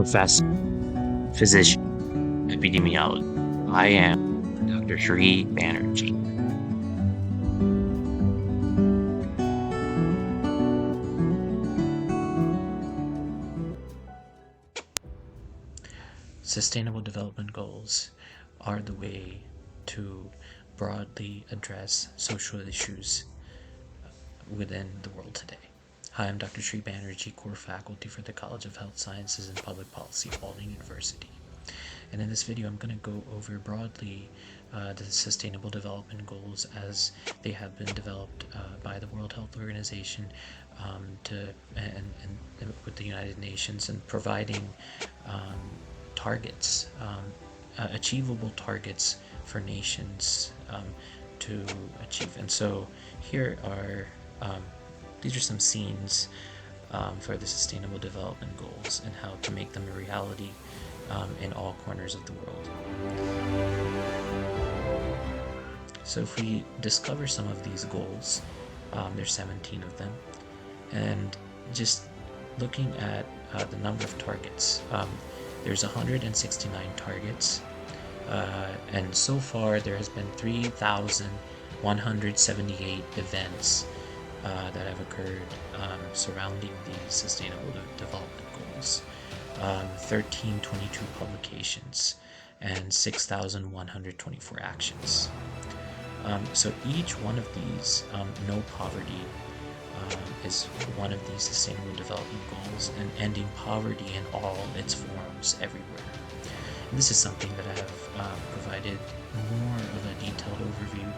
professor, physician, epidemiologist. I am Dr. Sri Banerjee. Sustainable Development Goals are the way to broadly address social issues within the world today. Hi, I'm Dr. Sri Banerjee, core faculty for the College of Health Sciences and Public Policy, Walden University. And in this video, I'm going to go over broadly the Sustainable Development Goals as they have been developed by the World Health Organization and with the United Nations, and providing targets, achievable targets for nations to achieve. And so here are these are some scenes for the Sustainable Development Goals and how to make them a reality in all corners of the world. So if we discover some of these goals, there's 17 of them, and just looking at the number of targets, there's 169 targets, and so far there has been 3,178 events that have occurred surrounding the Sustainable Development Goals, 1322 publications, and 6,124 actions. So each one of these, no poverty, is one of these Sustainable Development Goals, and ending poverty in all its forms everywhere. And this is something that I have provided more of a detailed overview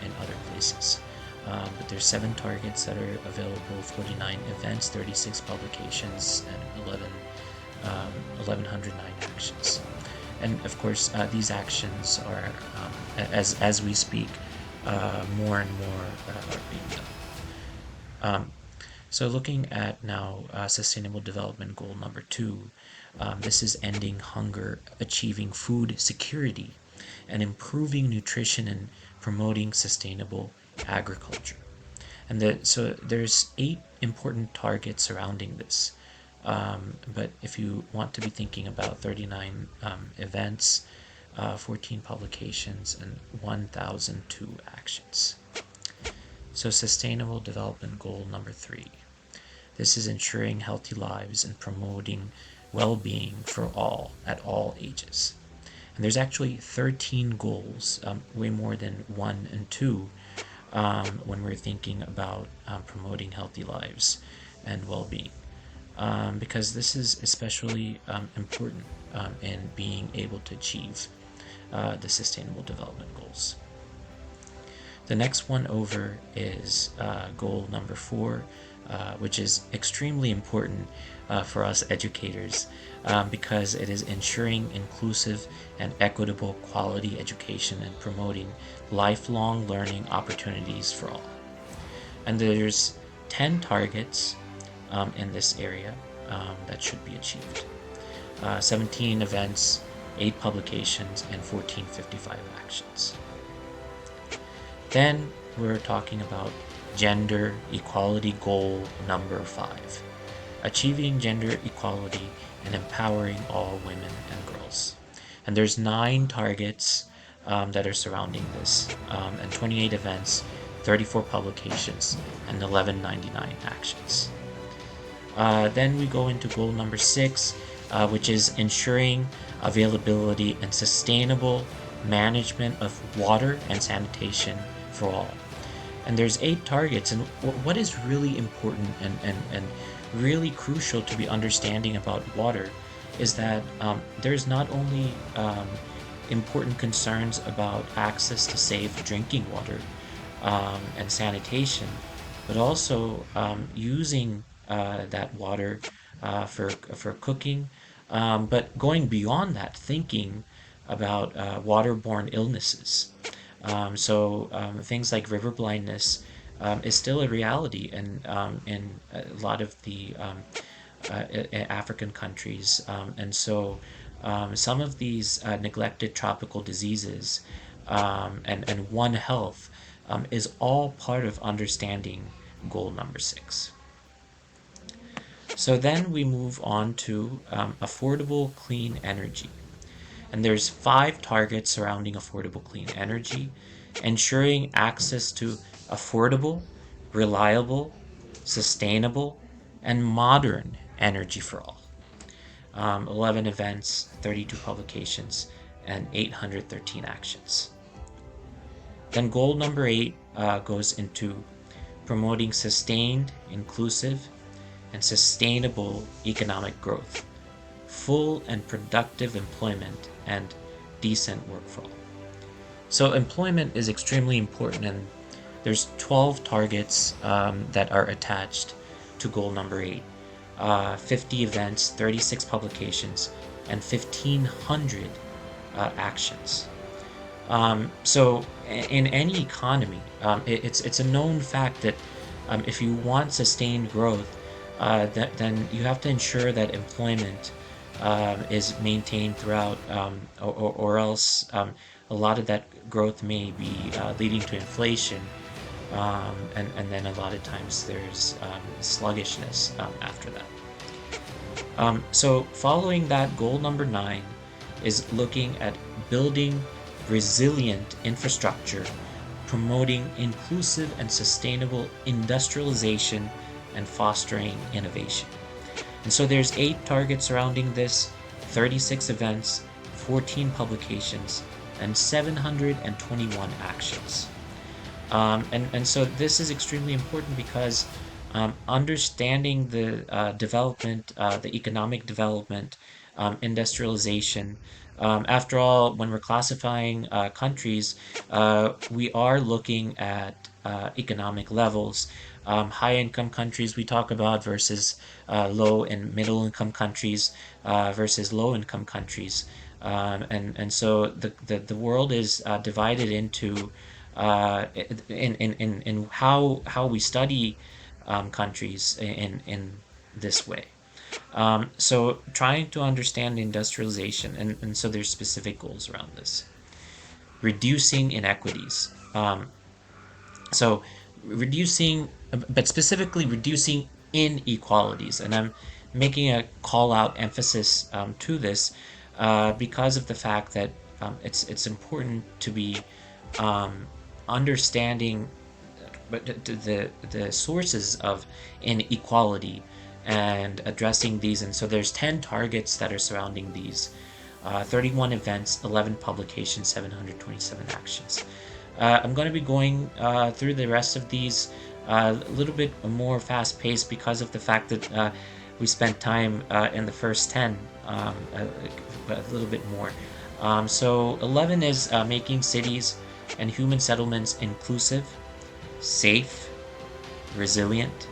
in other places. But there's 7 targets that are available, 49 events, 36 publications, and 1,109 actions. And of course, these actions are, as we speak, more and more are being done. So looking at now Sustainable Development Goal number 2, this is ending hunger, achieving food security, and improving nutrition and promoting sustainable agriculture. And so there's 8 important targets surrounding this. But if you want to be thinking about 39 events, 14 publications, and 1,002 actions. So Sustainable Development Goal number 3. This is ensuring healthy lives and promoting well-being for all at all ages. And there's actually 13 goals, way more than 1 and 2, when we're thinking about promoting healthy lives and well-being. Because this is especially important in being able to achieve the Sustainable Development Goals. The next one over is goal number 4, which is extremely important for us educators because it is ensuring inclusive and equitable quality education and promoting lifelong learning opportunities for all. And there's 10 targets in this area that should be achieved. 17 events, 8 publications, and 1455 actions. Then we're talking about gender equality goal number 5, achieving gender equality and empowering all women and girls. And there's 9 targets that are surrounding this, and 28 events, 34 publications, and 1199 actions. Then we go into goal number 6, which is ensuring availability and sustainable management of water and sanitation for all. And there's 8 targets, and what is really important and really crucial to be understanding about water is that there's not only important concerns about access to safe drinking water and sanitation, but also using that water for cooking, but going beyond that, thinking about waterborne illnesses. So things like river blindness is still a reality in a lot of the African countries. And so some of these neglected tropical diseases and One Health is all part of understanding goal number 6. So then we move on to affordable clean energy. And there's 5 targets surrounding affordable clean energy: ensuring access to affordable, reliable, sustainable, and modern energy for all. 11 events, 32 publications, and 813 actions. Then goal number 8 goes into promoting sustained, inclusive, and sustainable economic growth, full and productive employment, and decent work for all. So employment is extremely important, and there's 12 targets that are attached to goal number 8. 50 events, 36 publications, and 1,500 actions. So in any economy, it's a known fact that if you want sustained growth, then you have to ensure that employment is maintained throughout, or else a lot of that growth may be leading to inflation, and then a lot of times there's sluggishness after that. So following that, goal number 9 is looking at building resilient infrastructure, promoting inclusive and sustainable industrialization, and fostering innovation. And so there's 8 targets surrounding this, 36 events, 14 publications, and 721 actions. And so this is extremely important because understanding the development, the economic development, industrialization. After all, when we're classifying countries, we are looking at economic levels. High income countries we talk about versus low and middle income countries versus low income countries. And so the world is divided into in how we study countries in this way. So trying to understand industrialization, and so there's specific goals around this. Reducing inequities. So reducing, but specifically reducing inequalities. And I'm making a call out emphasis to this because of the fact that it's important to be understanding the sources of inequality and addressing these. And so there's 10 targets that are surrounding these, 31 events, 11 publications, 727 actions. I'm going to be going through the rest of these a little bit more fast paced because of the fact that we spent time in the first 10 a little bit more. So 11 is making cities and human settlements inclusive, safe, resilient,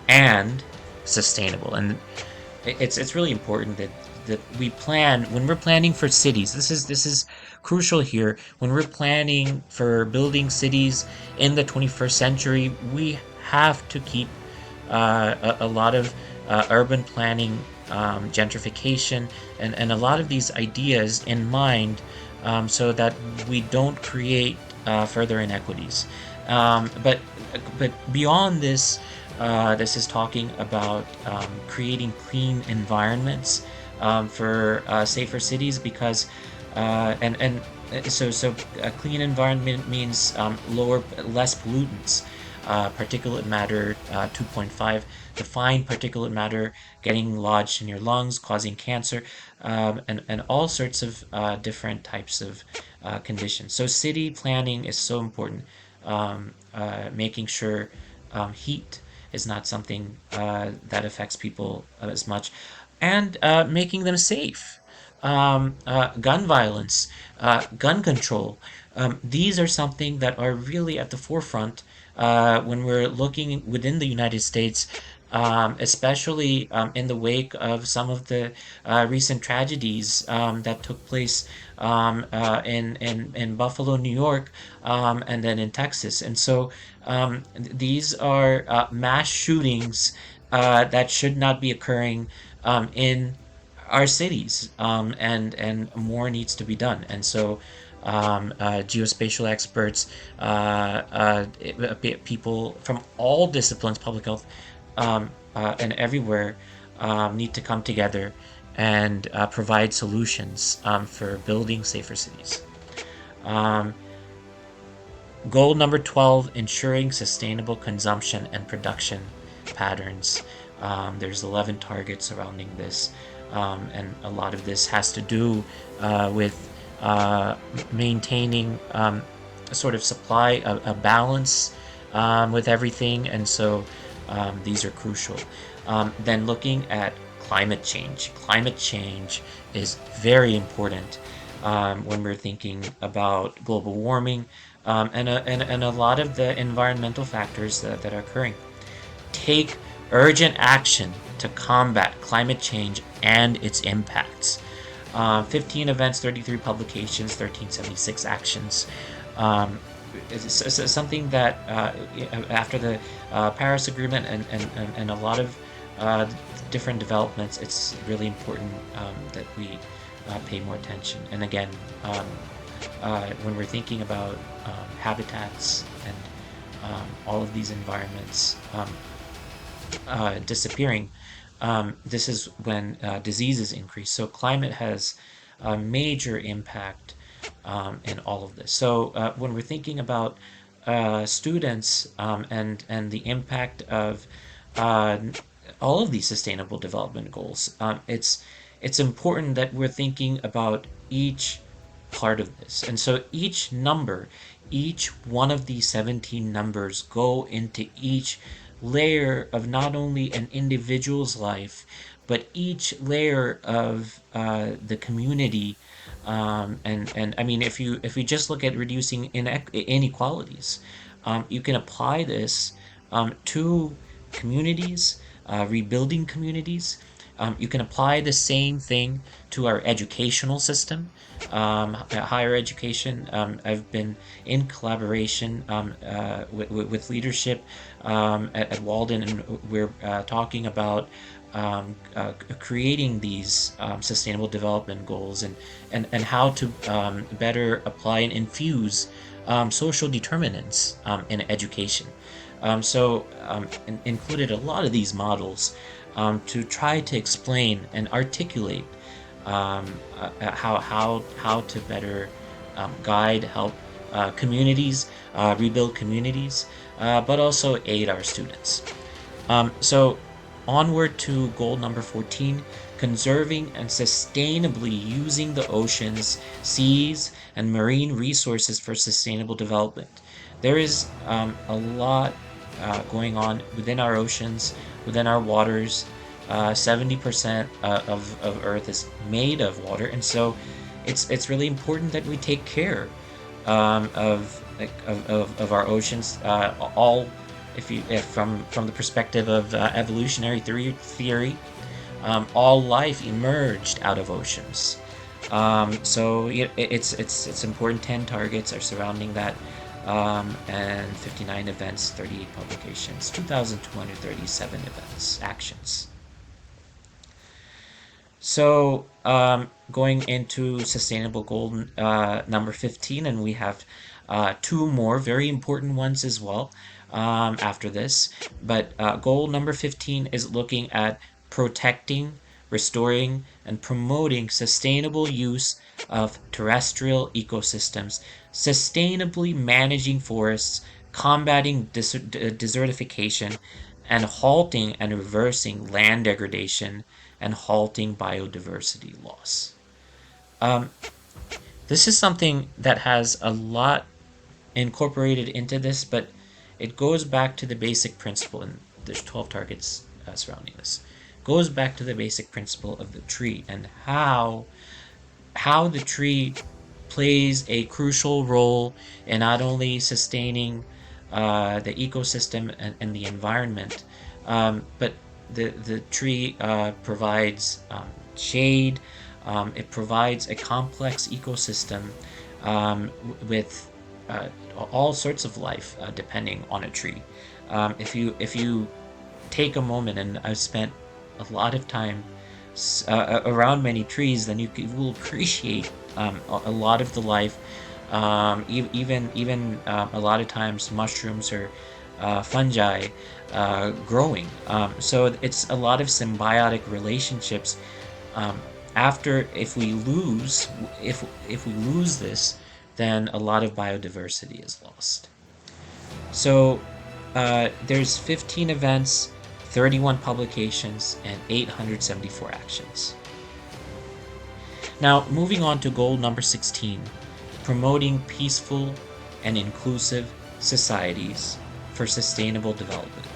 and sustainable. And it's really important that we plan when we're planning for cities. This is crucial here. When we're planning for building cities in the 21st century, we have to keep a lot of urban planning, gentrification, and a lot of these ideas in mind, so that we don't create further inequities. But beyond this, this is talking about creating clean environments for safer cities, because so a clean environment means less pollutants, particulate matter 2.5, the fine particulate matter getting lodged in your lungs, causing cancer, and all sorts of different types of conditions. So city planning is so important, making sure heat is not something that affects people as much, and making them safe. Gun violence, gun control. These are something that are really at the forefront when we're looking within the United States, especially in the wake of some of the recent tragedies that took place in Buffalo, New York, and then in Texas. And so these are mass shootings that should not be occurring in our cities, and more needs to be done. And so geospatial experts, people from all disciplines, public health, and everywhere, need to come together and provide solutions for building safer cities. Um, Goal number 12, ensuring sustainable consumption and production patterns. There's 11 targets surrounding this, and a lot of this has to do with maintaining a sort of supply, a balance with everything, and so these are crucial. Then looking at climate change. Climate change is very important when we're thinking about global warming and a lot of the environmental factors that are occurring. Take urgent action to combat climate change and its impacts. 15 events, 33 publications, 1376 actions. It's something that after the Paris Agreement and a lot of different developments, it's really important that we pay more attention. And again, when we're thinking about habitats and all of these environments disappearing, this is when diseases increase. So climate has a major impact in all of this. So when we're thinking about students and the impact of uh, all of these sustainable development goals, it's important that we're thinking about each part of this. And so each number, each one of these 17 numbers go into each layer of not only an individual's life, but each layer of the community. And I mean, if we just look at reducing inequalities, you can apply this to communities, rebuilding communities. You can apply the same thing to our educational system, higher education. I've been in collaboration with leadership at Walden, and we're talking about creating these sustainable development goals and how to better apply and infuse social determinants in education. Included a lot of these models to try to explain and articulate how to better guide, help communities, rebuild communities, but also aid our students. So onward to goal number 14, conserving and sustainably using the oceans, seas, and marine resources for sustainable development. There is a lot going on within our oceans, within our waters. 70% of Earth is made of water, and so it's really important that we take care of our oceans. All if from the perspective of evolutionary theory, all life emerged out of oceans. So it's important. 10 targets are surrounding that, and 59 events, 38 publications, 2,237 events, actions. So going into sustainable goal number 15, and we have two more very important ones as well after this. But goal number 15 is looking at protecting, restoring, and promoting sustainable use of terrestrial ecosystems, sustainably managing forests, combating desertification, and halting and reversing land degradation, and halting biodiversity loss. This is something that has a lot incorporated into this, but it goes back to the basic principle, and there's 12 targets surrounding this. Goes back to the basic principle of the tree and how the tree plays a crucial role in not only sustaining the ecosystem and the environment, but the tree provides shade. It provides a complex ecosystem with all sorts of life depending on a tree. If you take a moment, and I've spent a lot of time around many trees, then you will appreciate a lot of the life. Even a lot of times mushrooms are fungi growing. So it's a lot of symbiotic relationships. Um, After, if we lose this, then a lot of biodiversity is lost. So there's 15 events, 31 publications, and 874 actions. Now, moving on to goal number 16, promoting peaceful and inclusive societies for sustainable development,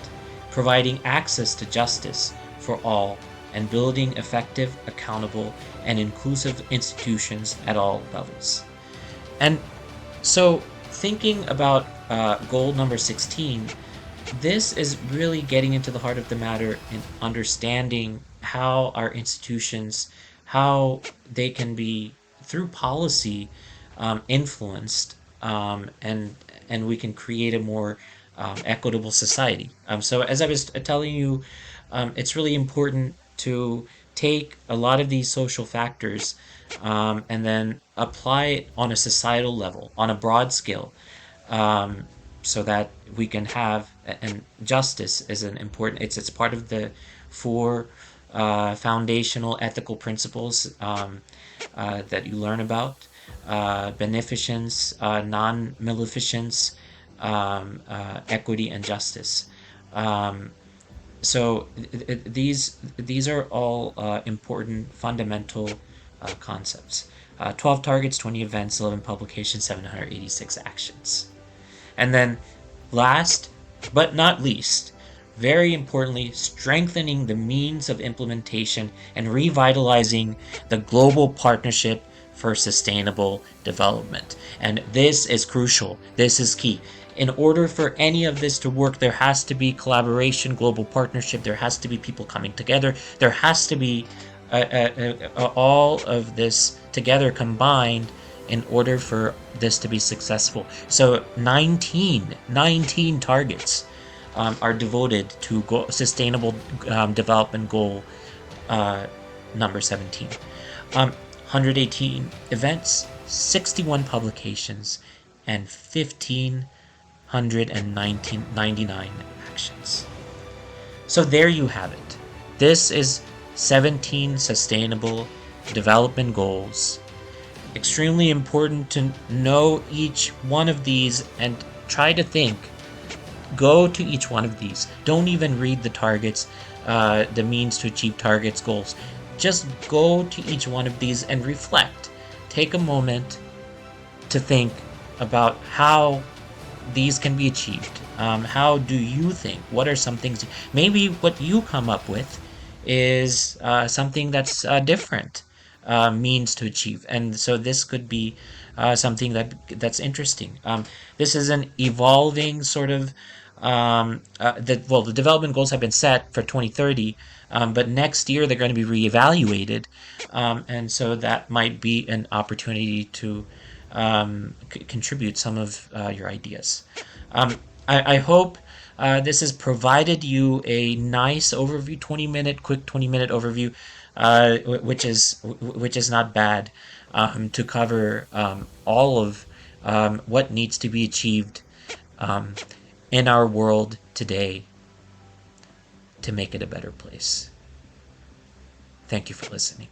providing access to justice for all, and building effective, accountable, and inclusive institutions at all levels. And so, thinking about goal number 16, this is really getting into the heart of the matter in understanding how our institutions, how they can be through policy influenced, and we can create a more equitable society. So as I was telling you, it's really important to take a lot of these social factors and then apply it on a societal level, on a broad scale, um, so that we can have, and justice is an important, it's part of the four foundational ethical principles that you learn about: beneficence, non-maleficence, equity, and justice. Um, so these are all important fundamental concepts. 12 targets, 20 events, 11 publications, 786 actions. And then last but not least, very importantly, strengthening the means of implementation and revitalizing the global partnership for sustainable development. And this is crucial. This is key. In order for any of this to work, there has to be collaboration, global partnership. There has to be people coming together. There has to be all of this together combined in order for this to be successful. So 19 targets are devoted to sustainable development goal number 17. 118 events, 61 publications, and 1,599 actions. So there you have it. This is 17 sustainable development goals. Extremely important to know each one of these and try to think. Go to each one of these. Don't even read the targets, the means to achieve targets, goals. Just go to each one of these and reflect. Take a moment to think about how these can be achieved. How do you think? What are some things? Maybe what you come up with is something that's different means to achieve, and so this could be something that's interesting. This is an evolving sort of the development goals have been set for 2030, but next year they're going to be reevaluated, and so that might be an opportunity to contribute some of your ideas. I hope this has provided you a nice overview, 20-minute overview, which is not bad, to cover all of what needs to be achieved um, in our world today to make it a better place. Thank you for listening.